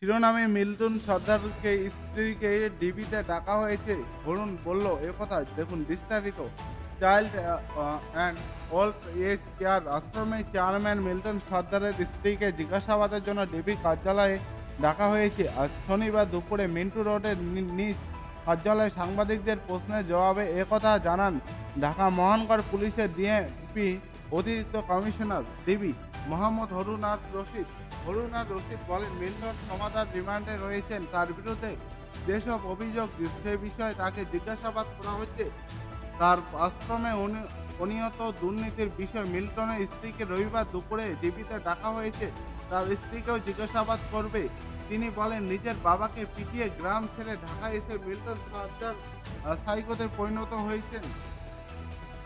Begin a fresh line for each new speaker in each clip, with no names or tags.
শিরোনামে মিল্টন সর্দারকে স্ত্রীকে ডিবিতে ডাকা হয়েছে। বরুণ বলল একথা। দেখুন বিস্তারিত। Child and old age care আশ্রমের চেয়ারম্যান মিল্টন সর্দারের স্ত্রীকে জিজ্ঞাসাবাদের জন্য ডিবি কার্যালয়ে ডাকা হয়েছে। আজ শনিবার দুপুরে মিন্টু রোডের নিজ কার্যালয়ে সাংবাদিকদের প্রশ্নের জবাবে একথা জানান ঢাকা মহানগর পুলিশের ডিএমপি অতিরিক্ত কমিশনার ডিবি মোহাম্মদ হরুন আর রশিদ বলেন, মিল্টন সমাদার রিমান্ডে রয়েছেন। তার বিরুদ্ধে যেসব অভিযোগ সে বিষয়ে তাকে জিজ্ঞাসাবাদ করা হচ্ছে। তার আশ্রমে অনিয়ত দুর্নীতির বিষয় মিল্টনের স্ত্রীকে রবিবার দুপুরে ডিবিতে ডাকা হয়েছে। তার স্ত্রীকেও জিজ্ঞাসাবাদ করবে। তিনি বলেন, নিজের বাবাকে পিটিয়ে গ্রাম ছেড়ে ঢাকায় এসে মিল্টন সর্দার সাইকোতে পরিণত হয়েছেন।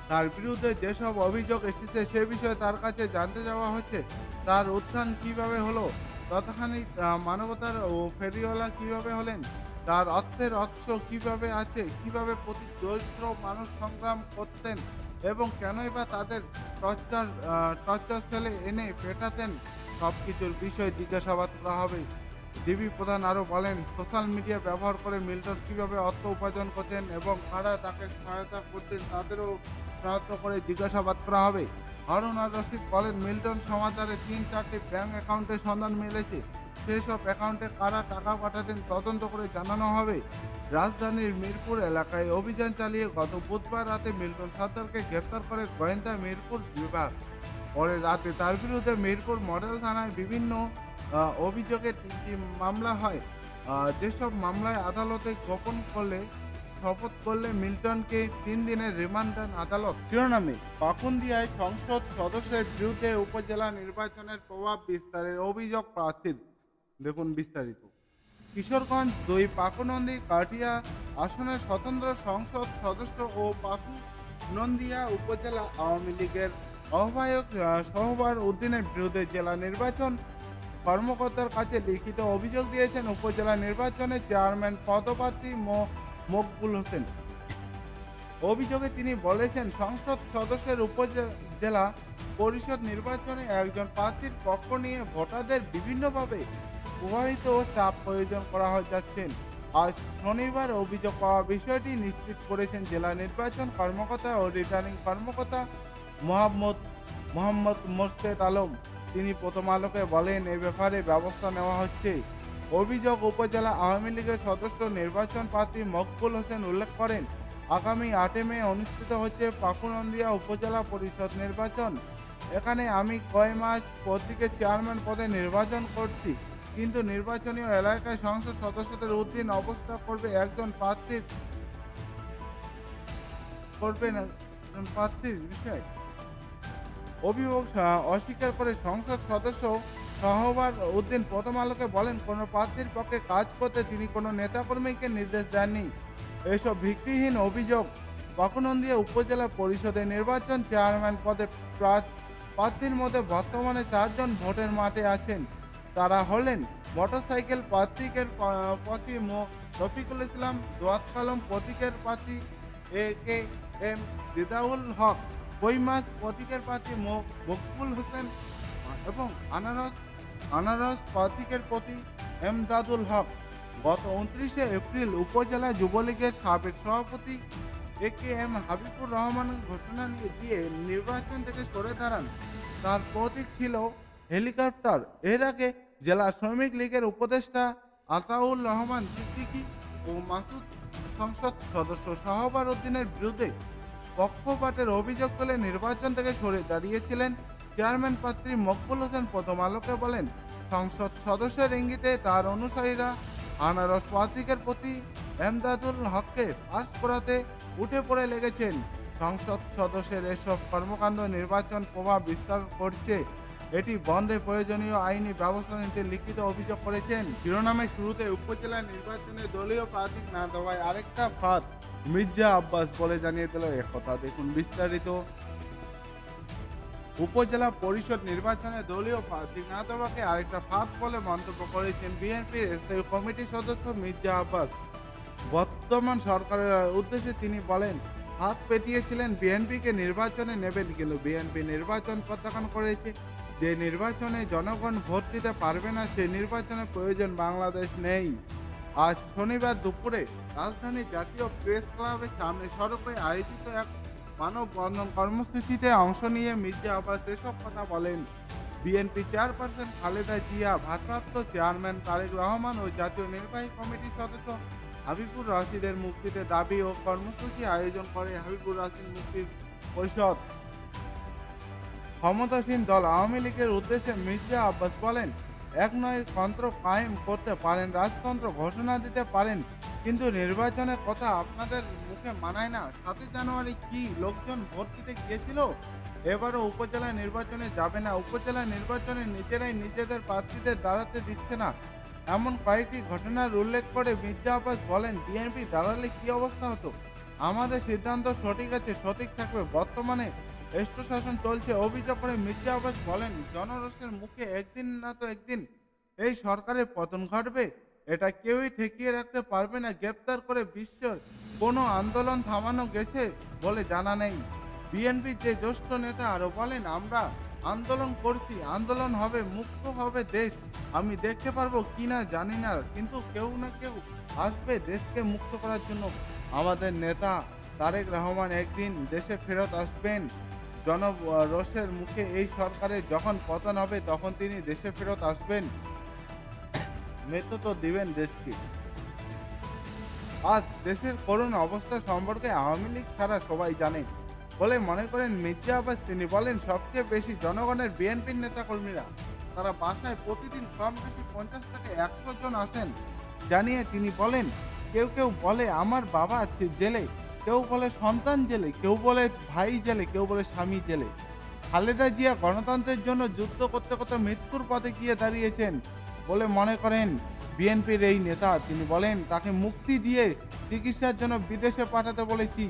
তার বিরুদ্ধে যেসব অভিযোগ এসেছে সে বিষয়ে তার কাছে জানতে চাওয়া হচ্ছে। তার উত্থান কিভাবে হলো, ততখানি মানবতার ও ফেরিওয়ালা কিভাবে হলেন, তার অর্থের উৎস কিভাবে আছে, কিভাবে প্রতি দরিদ্র মানুষ সংগ্রাম করতেন এবং কেনই বা তাদের টর্চার সেলে এনে পেটাতেন, সবকিছুর বিষয়ে জিজ্ঞাসাবাদ করা হবে। ডিবি প্রধান আরও বলেন, সোশ্যাল মিডিয়া ব্যবহার করে মিল্টন কিভাবে অর্থ উপার্জন করতেন এবং কারা তাকে সহায়তা করতেন তাদেরও শনাক্ত করে জিজ্ঞাসাবাদ করা হবে। হারুন আর রশিদ বলেন, মিল্টন সমাচারে ৩-৪টি ব্যাংক অ্যাকাউন্টের সন্ধান মিলেছে। সেসব অ্যাকাউন্টে কারা টাকা পাঠাতেন তদন্ত করে জানানো হবে। রাজধানীর মিরপুর এলাকায় অভিযান চালিয়ে গত বুধবার রাতে মিল্টন সর্দারকে গ্রেপ্তার করে গোয়েন্দা মিরপুর বিভাগ। পরে রাতে তার বিরুদ্ধে মিরপুর মডেল থানায় বিভিন্ন অভিযোগে ৩টি মামলা হয়। যেসব মামলায় আদালতে শপথ করলে মিল্টনকে ৩ দিনের রিমান্ড দেন আদালত। শিরোনামে পাকুন্দিয়ায় সংসদ সদস্যের বিরুদ্ধে উপজেলা নির্বাচনের প্রভাব বিস্তারের অভিযোগ প্রার্থীর। দেখুন বিস্তারিত। কিশোরগঞ্জ ২ পাকুনন্দী কাটিয়া আসনের স্বতন্ত্র সংসদ সদস্য ও পাকুনন্দিয়া উপজেলা আওয়ামী লীগের আহ্বায়ক সহবার উদ্দিনের বিরুদ্ধে জেলা নির্বাচন কর্মকর্তার কাছে লিখিত অভিযোগ দিয়েছেন উপজেলা নির্বাচনের চেয়ারম্যান পদপ্রার্থী মকবুল হোসেন। অভিযোগে তিনি বলেছেন, সংসদ সদস্যের উপজেলা পরিষদ নির্বাচনে একজন প্রার্থীর পক্ষ নিয়ে ভোটারদের বিভিন্নভাবে প্রভাবিত ও চাপ প্রয়োজন করা যাচ্ছেন। আজ শনিবার অভিযোগ পাওয়া বিষয়টি নিশ্চিত করেছেন জেলা নির্বাচন কর্মকর্তা ও রিটার্নিং কর্মকর্তা মোহাম্মদ মোহাম্মদ মোর্শেদ আলম। তিনি প্রথম আলোকে বলেন, এ ব্যাপারে ব্যবস্থা নেওয়া হচ্ছে। অভিযোগ উপজেলা আওয়ামী লীগের সদস্য নির্বাচন প্রার্থী মকবুল হোসেন উল্লেখ করেন, আগামী ৮ মে অনুষ্ঠিত হচ্ছে পাকুনন্দিয়া উপজেলা পরিষদ নির্বাচন। এখানে আমি কয় মাস পত্রিকের চেয়ারম্যান পদে নির্বাচন করছি, কিন্তু নির্বাচনীয় এলাকায় সংসদ সদস্যদের অধীন অবস্থা করবে একজন প্রার্থীর বিষয়। অভিযোগ অস্বীকার করে সংসদ সদস্য শাহবাজ উদ্দিন প্রথম আলোকে বলেন, কোনো প্রার্থীর পক্ষে কাজ করতে তিনি কোনো নেতাকর্মীকে নির্দেশ দেননি। এসব ভিত্তিহীন অভিযোগ। পাকুনন্দিয়া উপজেলা পরিষদের নির্বাচন চেয়ারম্যান পদে প্রার্থীর মধ্যে বর্তমানে ৪ জন ভোটের মাঠে আছেন। তারা হলেন মোটরসাইকেল প্রতীকের প্রার্থী রফিকুল ইসলাম, দোয়াত কলম প্রতীকের প্রার্থী AK M রিদাউল হক, কই মাছ প্রতীকের প্রার্থী মকবুল হোসেন এবং আনারস প্রতীকের প্রতীক এমদাদুল হক। গত ২৯শে এপ্রিল উপজেলা যুবলীগের সাবেক সভাপতি AKM হাবিবুর রহমান ঘোষণা দিয়ে নির্বাচন থেকে সরে দাঁড়ান। তার প্রতীক ছিল হেলিকপ্টার। এর আগে জেলা শ্রমিক লীগের উপদেষ্টা আতাউর রহমান সিদ্দিকী ও মাসুদ সংসদ সদস্য শাহবাজ উদ্দিনের বিরুদ্ধে পক্ষপাতের অভিযোগ তুলে নির্বাচন থেকে সরে দাঁড়িয়েছিলেন চেয়ারম্যান প্রার্থী মকবুল হোসেন। প্রথম আলোকে বলেন, সংসদ সদস্যের ইঙ্গিতে তার অনুসারীরা আনারস প্রার্থীকের প্রতি এমদাদুল হককে পাস করাতে উঠে পড়ে লেগেছেন। সংসদ সদস্যের এসব কর্মকাণ্ড নির্বাচন প্রভাব বিস্তার করছে, এটি বন্ধে প্রয়োজনীয় আইনি ব্যবস্থা নিতে লিখিত অভিযোগ করেছেন। শিরোনামের শুরুতে উপজেলা নির্বাচনে দলীয় প্রার্থী না দেওয়ায় আরেকটা ফাঁদ মির্জা আব্বাস বলে জানিয়ে দিল একথা। দেখুন বিস্তারিত। উপজেলা পরিষদ নির্বাচনে দলীয় প্রার্থী না দেওয়াকে আরেকটা ফাঁদ বলে মন্তব্য করেছেন বিএনপির স্থায়ী কমিটির সদস্য মির্জা আব্বাস। বর্তমান সরকারের উদ্দেশ্যে তিনি বলেন, হাত পেটিয়েছিলেন বিএনপিকে নির্বাচনে নেবেন, কিন্তু বিএনপি নির্বাচন প্রত্যাখ্যান করেছে। যে নির্বাচনে জনগণ ভোট দিতে পারবে না সে নির্বাচনের প্রয়োজন বাংলাদেশ নেই। আজ শনিবার দুপুরে রাজধানীর জাতীয় প্রেস ক্লাবের সামনে সড়কে আয়োজিত এক মানববন্ধন কর্মসূচিতে অংশ নিয়ে মির্জা আব্বাস এসব কথা বলেন। বিএনপি চেয়ারপারসন খালেদা জিয়া, ভারপ্রাপ্ত চেয়ারম্যান তারেক রহমান ও জাতীয় নির্বাহী কমিটির সদস্য হাবিবুর রশিদের মুক্তিতে দাবি ও কর্মসূচি আয়োজন করে হাবিবুর রশিদ মুক্তির পরিষদ। ক্ষমতাসীন দল আওয়ামী লীগের উদ্দেশ্যে মির্জা আব্বাস বলেন, এক নয় তন্ত্র কায়েম করতে পারেন, রাজতন্ত্র ঘোষণা দিতে পারেন, কিন্তু নির্বাচনের কথা আপনাদের মুখে মানায় না। ৭ জানুয়ারি কি লোকজন ভোট দিতে গিয়েছিল? এবারও উপজেলা নির্বাচনে যাবে না। উপজেলা নির্বাচনে নিজেরাই নিজেদের প্রার্থীদের দাঁড়াতে দিচ্ছে না। এমন কয়েকটি ঘটনার উল্লেখ করে মির্জা আব্বাস বলেন, বিএনপি দাঁড়ালে কি অবস্থা হতো? আমাদের সিদ্ধান্ত সঠিক আছে, সঠিক থাকবে। বর্তমানে রাষ্ট্র শাসন চলছে অভিযোগ করে মির্জা আব্বাস বলেন, জনরোষের মুখে একদিন না তো একদিন এই সরকারের পতন ঘটবে, এটা কেউই ঠেকিয়ে রাখতে পারবে না। গ্রেপ্তার করে বিশ্বের কোনো আন্দোলন থামানো গেছে বলে জানা নেই। বিএনপির যে জ্যেষ্ঠ নেতা আরো বলেন, আমরা আন্দোলন করছি, আন্দোলন হবে, মুক্ত হবে দেশ। আমি দেখতে পারবো কিনা জানি না, কিন্তু কেউ না কেউ আসবে দেশকে মুক্ত করার জন্য। আমাদের নেতা তারেক রহমান একদিন দেশে ফেরত আসবেন। জনরোষের মুখে এই সরকারের যখন পতন হবে তখন তিনি দেশে ফেরত আসবেন, নেতৃত্ব দিবেন দেশকে। আজ দেশের করুণ অবস্থা সম্পর্কে আওয়ামী লীগ ছাড়া সবাই জানে বলে মনে করেন মির্জা আব্বাস। তিনি বলেন, সবচেয়ে বেশি জনগণের বিএনপির নেতাকর্মীরা, তারা বাসায় প্রতিদিন কম বেশি 50 থেকে 100 জন আসেন। জানিয়ে তিনি বলেন, কেউ কেউ বলে আমার বাবা আছে জেলে, কেউ বলে সন্তান জেলে, কেউ বলে ভাই জেলে, কেউ বলে স্বামী জেলে। খালেদা জিয়া গণতন্ত্রের জন্য যুদ্ধ করতে করতে মৃত্যুর পথে গিয়ে দাঁড়িয়েছেন বলে মনে করেন বিএনপির এই নেতা। তিনি বলেন, তাকে মুক্তি দিয়ে চিকিৎসার জন্য বিদেশে পাঠাতে বলেছি,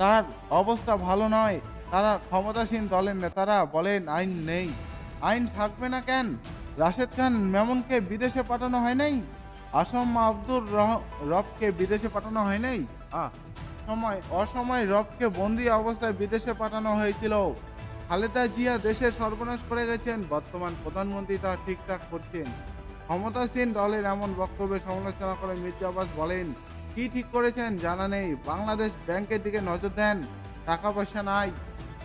তার অবস্থা ভালো নয়। তারা ক্ষমতাসীন দলের নেতারা বলেন আইন নেই। আইন থাকবে না কেন? রাশেদ খান মেমনকে বিদেশে পাঠানো হয় নাই? আসম আব্দুর রবকে বিদেশে পাঠানো হয় নাই? অসময় রবকে বন্দি অবস্থায় বিদেশে পাঠানো হয়েছিল। খালেদা জিয়া দেশের সর্বনাশ করে গেছেন, বর্তমান প্রধানমন্ত্রী তা ঠিকঠাক করছেন। ক্ষমতাসীন দলের এমন বক্তব্যের সমালোচনা করে মির্জা আব্বাস বলেন, কি ঠিক করেছেন জানা নেই। বাংলাদেশ ব্যাংকের দিকে নজর দেন, টাকা পয়সা নাই।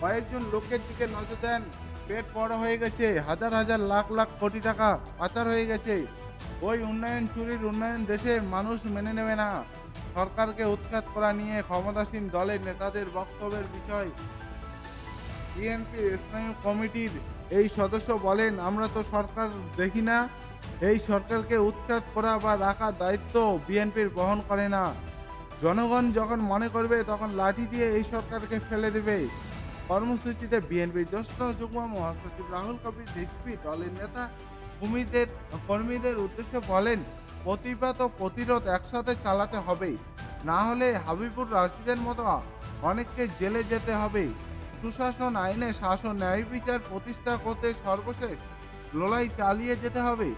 কয়েকজন লোকের দিকে নজর দেন, পেট বড় হয়ে গেছে, হাজার হাজার লাখ লাখ কোটি টাকা পাচার হয়ে গেছে। ওই উন্নয়ন চুরির উন্নয়ন দেশের মানুষ মেনে নেবে না। সরকারকে উৎখাত করা নিয়ে ক্ষমতাসীন দলের নেতাদের বক্তব্যের বিষয় বিএনপির স্থায়ী কমিটির এই সদস্য বলেন, আমরা তো সরকার দেখি না, এই সরকারকে উৎখাত করা বা রাখার দায়িত্ব বিএনপির বহন করে না। জনগণ যখন মনে করবে তখন লাঠি দিয়ে এই সরকারকে ফেলে দেবে। কর্মসূচিতে বিএনপির জ্যেষ্ঠ যুগ্ম মহাসচিব রাহুল কবির রিজভী দলের নেতা কর্মীদের উদ্দেশ্যে বলেন, প্রতিবাদ ও প্রতিরোধ একসাথে চালাতে হবে, না হলে হাবিবুর রশিদের মতো অনেককে জেলে যেতে হবে। সুশাসন, আইনে শাসন, ন্যায় বিচার প্রতিষ্ঠা করতে সর্বশেষ লড়াই চালিয়ে যেতে হবে।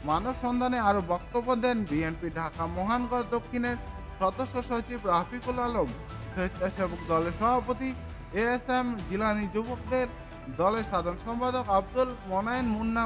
মানব সন্ধানে আরো বক্তব্য দেন বিএনপি ঢাকা মহানগর দক্ষিণের সদস্য সচিব রাফিকুল আলম, স্বেচ্ছাসেবক দলের সভাপতি এএসএম জিলানী, যুবকদের দলের সাধারণ সম্পাদক আব্দুল মোনায়েন মুন্না